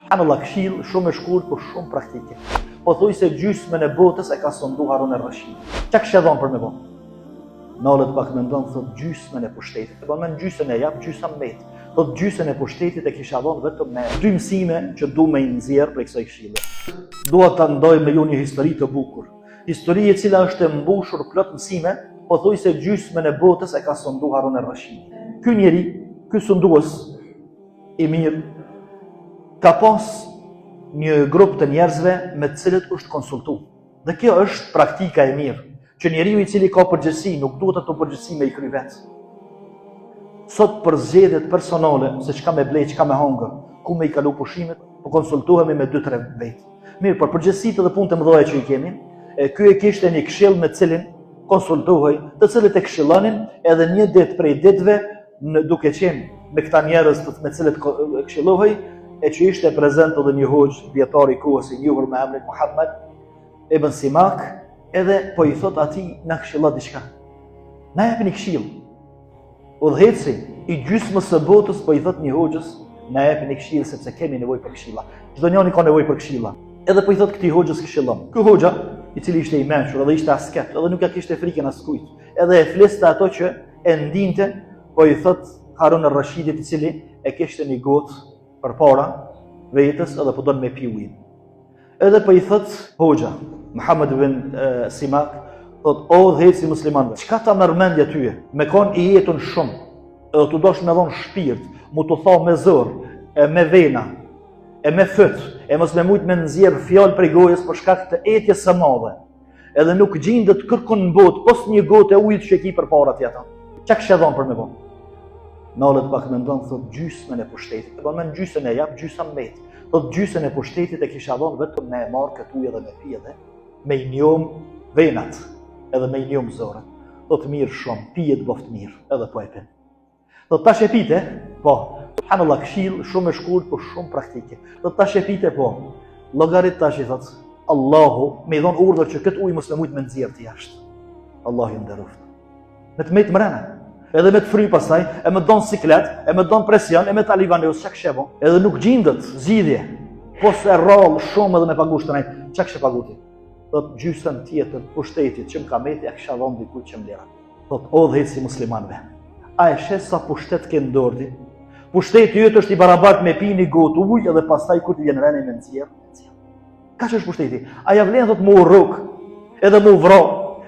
Subhanallah, këshill shumë e shkurt, por shumë praktike. Po thuj se gjysmën e botës e ka sondu Harun ar-Rashidi. Çka kishte dhënë për me bo? Nalët pak mendon, thot gjysmën e pushtetit. Po men gjysmën e jap, gjysmë mbet. Thot gjysmën e pushtetit e kisha dhënë vetëm me dy mësime që du me i nxjerr prej kësaj këshille. Dua ta ndoj me ju një histori të bukur. Histori e cila është e mbushur plot mësime, po thuj se gjysmën e botës e ka sondu Harun ar-Rashidi. Ky njeri, ky sundues i mirë, ka pas një grup të njerëzve me të cilët është konsultu. Dhe kjo është praktika e mirë, që njeriu i cili ka përgjegjësi nuk duhet ato përgjegjësi me i kry vetë. Sot për zgjedhjet personale, se çka me blej, çka me hangër, ku me i kalu pushimet, po konsultohemi me 2-3 vetë. Mirë, për përgjegjësitë dhe punët e mëdha që i kemi, ky e kishte një këshill me të cilin konsultohej, të cilët e këshillonin edhe një ditë prej ditëve, duke qenë me këta njerëz me të cilët këshillohej, e që ishte prezent edhe një hoxh dietar i kohës i njohur me emrin Muhammad ibn Simak, edhe po i thot atij na këshilla diçka. Na japni këshill. Udhëheci i gjysmës së botës po i thot një hoxhës, na japni këshill sepse kemi nevojë për këshilla. Çdo njeri ka nevojë për këshilla. Edhe po i thot këtij hoxhës këshillon. Ky hoxha, i cili ishte i mençur, edhe ishte asket, edhe nuk ja kishte frikën askujt. Edhe e fliste ato që e ndinte, po i thot Harun ar-Rashidit, i cili e kishte një gotë për para vetës edhe po donë me pi ujin. Edhe po i thot hoxha, Muhammad ibn Simak, thot, o dhejtë si muslimanve, qka ta mërmendja tyje, me kon i jetën shumë, edhe të dosh me dhonë shpirt, mu të tha me zor, e me vena, e me fët, e mos me mujt me nëzjerë fjallë prej gojës për shkak të etjes së madhe, edhe nuk gjindet kërkon në botë, pos një gotë e ujit që e ki për para tjeta. Qa kështë e dhonë për me bon? Nalët pak me ndonë, thot, gjysmën e pushtetit. Po men gjysmën e jap, gjysmë mbet. Thot, gjysmën e pushtetit e kisha dhonë vetëm me e marrë këtë ujë edhe me pi edhe, me i njom venat, edhe me i njom zorët. Thot, mirë shumë, pijet boft mirë, edhe po e pen. Thot, tash e pite, po, subhanallah, këshill shumë e shkurt, po shumë praktike. Thot, tash e pite, po, llogarit tash i thot, Allahu me i dhonë urdhër që këtë ujë mos me mujt me nxjerr të jashtë. Allahu ju nderoft. Me të mejtë mrena. Edhe me të fry pasaj, e me donë siklet, e me donë presion, e me talibaneus, çka kështë bo? Edhe nuk gjindet zgjidhje, po se rrallë shumë edhe me pagu shtënajt, çka kështë paguti? Thot, gjysën tjetër, pushtetit që më ka meti, a kësha dhonë dikuj që më lera. Thot, o dhejtë si muslimanve, a e shes sa pushtet ke ndordi? Pushteti jëtë është i barabart me pi një gotë ujë, edhe pastaj kur t'i vjen rene me nxjerr. Ka që është pushteti? A ja vlen, thot, mu rrok, edhe mu vra,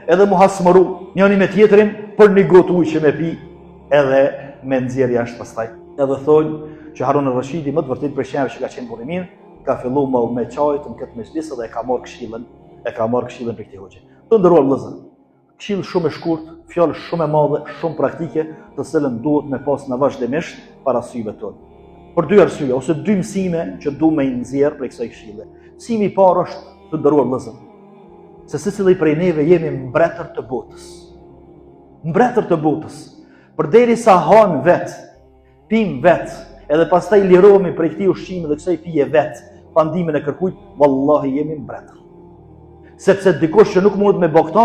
edhe mu hasmëru, njëni me tjetërin, për një gotë ujë që me pi, edhe me nxjerr jashtë pastaj. Edhe thonë që Harun ar-Rashidi më të vërtet për shenjave që ka qenë burimin, ka fillu me qajt në këtë mezhlis dhe e ka marrë këshillën për këtij hoxhe. Të nderuar vëllezër, këshill shumë e shkurt, fjalë shumë e madhe, shumë praktike, të cilën duhet me pas në vazhdimisht para syve tonë. Për dy arsye ose dy mësime që du me i nxjerr prej kësaj këshille. Mësimi i parë është, të nderuar vëllezër, se secili prej neve jemi mbretër të botës. Mbretër të botës, përderisa hajmë vetë, pim vetë, edhe pastaj lirohemi prej këtij ushqimi dhe kësaj pije vetë, pa ndimin e kërkujt, vallahi jemi mbretër. Sepse dikush që nuk mund me bë këto,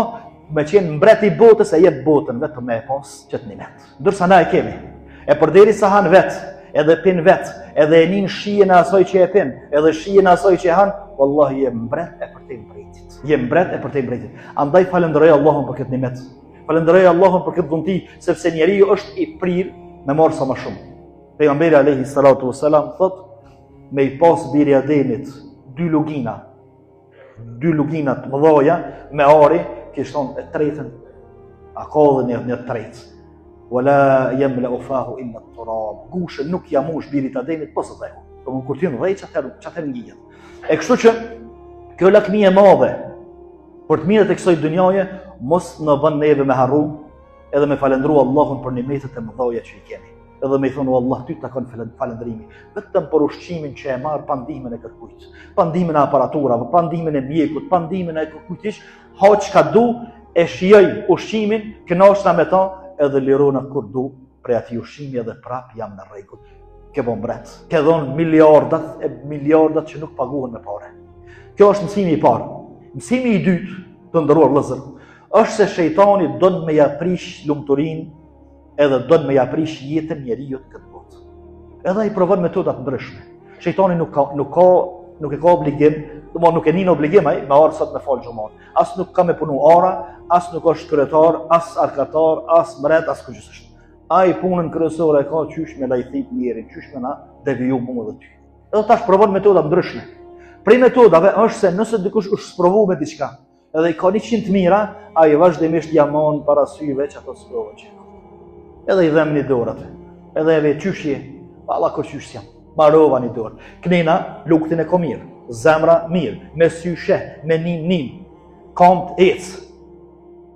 me qenë mbret i botës e jep botën vetëm me pas qëtë nimet. Ndërsa na e kemi, e përderisa han vetë, edhe pin vetë, edhe e nin shijen e asaj që e pin, edhe shijen e asaj që e han, vallahi jem mbret e për te mbretit. Jem mbret e për te mbretit. Andaj falenderoj Allahun për këtë nimet. Falenderoj Allahun për këtë dhunti, sepse njeriu është i prirë me marrë sa më shumë. Pejgamberi alayhi salatu wassalam thot, me i pas biri Ademit dy luginat të mëdha me ari, kishton e tretën, a ka dhe një tretë. Wala yamla'u fahu illa at-turab. Gushën nuk ja mush birit Ademit pas së dheku. Do kur ti ndrej çfarë ngjihet. E kështu që kjo lakmi e madhe për të mirët e kësaj dynjaje mos në bën neve me harru, edhe me falendru Allahun për nimetet e mëdha që i kemi. Edhe me i thonë, Allah, ty të kanë falendrimi, vetëm për ushqimin që e marë, pa ndihmën e kërkujt, pa ndihmën e aparaturave, pa ndihmën e mjekut, pa ndihmën e kërkujtish, ha që ka du, e shijoj ushqimin, kënaqna me ta, edhe lirona kur du, prej ati ushqimi edhe prap jam në rregull. Ke bon mbret, ke dhon miliardat që nuk paguhen me pare. Kjo është mësimi i parë. Mësimi i dytë, të nderuar vëllezër, është se shejtani don me ja prish lumturinë, edhe don me ja prish jetën njeriu këtë botë. Edhe ai provon metoda të ndryshme. Shejtani nuk e ka obligim, nuk e nin obligim ai me orë sot me fal xhumat. As nuk ka me punu ora, as nuk është kryetar, as arkatar, as mret, as kujt. Ai punën kryesore ka qysh me lajthit njerin, qysh me na deviju mua dhe ty. Edhe tash provon metoda ndryshme. Prej metodave është se nëse dikush është sprovu me diçka, edhe i ka 100 mira, ai vazhdimisht jamon para syve që ato sprovën që. Edhe i dhem një dorë atë. Edhe e ve qyshje, valla kur qysh jam. Marova një dorë. Knena luktin e ko mirë, zemra mirë, me sy sheh, me nin, kamt ec.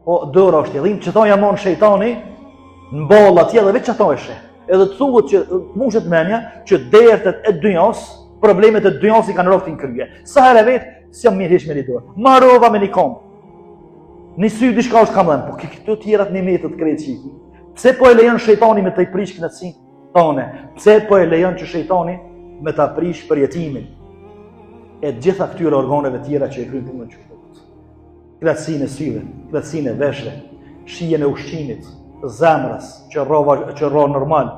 Po dora është jedhim, që ta jamon shejtani, në balla tje dhe veç që ta e sheh. Edhe të thuhet që mushet menja që dertet e dynjas, problemet e dynjas i kanë roftin krye. Sa herë vetë, si jam mirë heq me një dorë. Marova me një kam. Një sy dishka është kam dhenë, po këto tjerat një metët krejtë qiki. Pse po e lejon shejtani me të i prish knetësin tone? Pse po e lejon që shejtani me të prish përjetimin e gjitha këtyre organeve tjera që e krynë punën që shtetët? Knetësin e syve, knetësin e veshve, shijen e ushqimit, zemrës, që ro normal,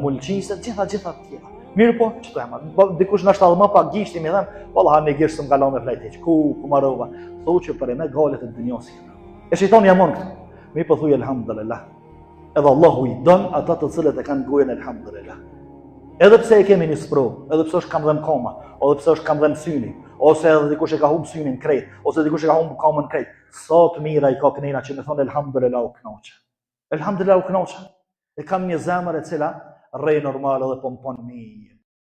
mulqisët, gjitha tjera. Mirë po, që të ema, dikush në shtalë më pak gishti mi dhemë, valla ha në gishtë së më galon me flajteq, ku marova, thohu që për e me galet e dënjosi. E shejtani jamon këtë, mi po thuj elhamdulillah. Edhe Allahu i don ata të cilët e kanë gojën elhamdulillah. Edhe pse e kemi një sprov, edhe pse është kam dhënë koma, edhe pse është kam dhënë syni, ose edhe dikush e ka humb synin krejt, ose dikush e ka humb kamën krejt, sa të mira i ka knena që me thonë elhamdulillah u knoqe. Elhamdulillah u knoqe. E kam një zemër e cila rrej normal edhe pompon mirë.